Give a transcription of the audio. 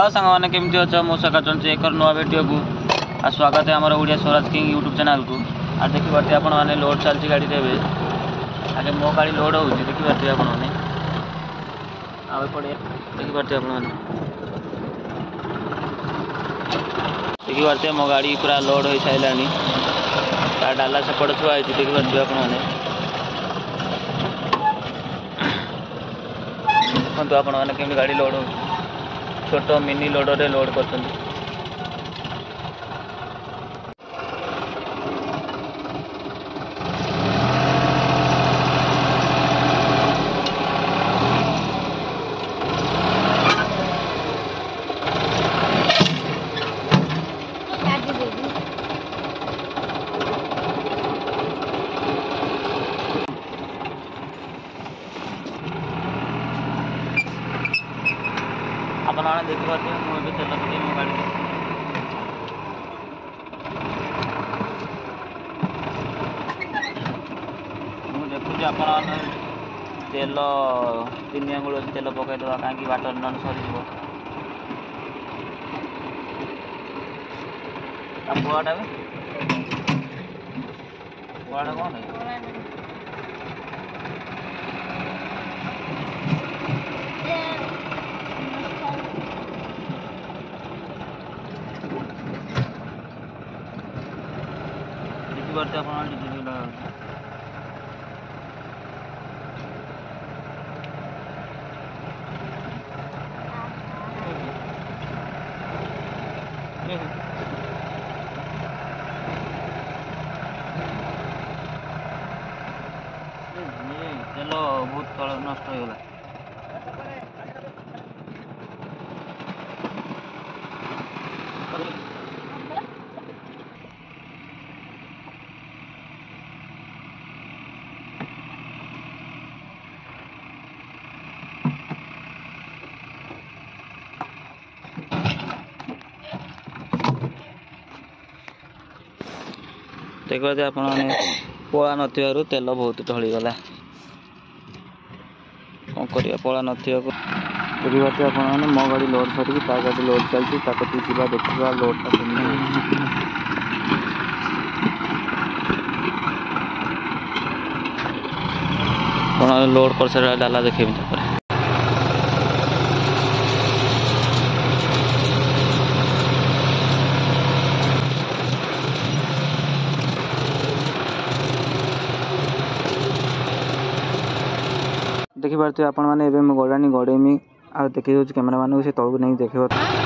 Hello सांग मैंने केमती अच्छ मुझे एक नुआ भिडियो को आ स्वागत है आमर Odia Swaraj king YouTube channel को। आ देखिए आपण मैंने लोड चलती गाड़ी देवे आगे मो गाड़ी लोड हो देखिए आपण मैंने देखिए देखिए मो गाड़ी पूरा लोड हो सारा डाला से पड़ थुआ देखिए आप देखो आपण मैंने केमी गाड़ी लोड हो छोट मिनी लोडर रे लोड कर आपण मैंने देखिए मुझे तेल पकई मो गाड़ी मुझे देखुची आप तेल 3 आंगुल तेल पकईदे कहीं बाटर न सर बुआटा बुआटा कौन है करते चलो बहुत तल नष्ट हो गला देखिए आप पोला न तेल बहुत ढलीगला कौन कर पोला न देखिए आप मो गाड़ी लोड सर गाड़ी लोड चलती देखा लोडटा लोड कर सारा डाला देखे देखिए आपण मैंने गड़ानी गड़ेमी आ देखिए कैमेरा मान से तौक नहीं देखिए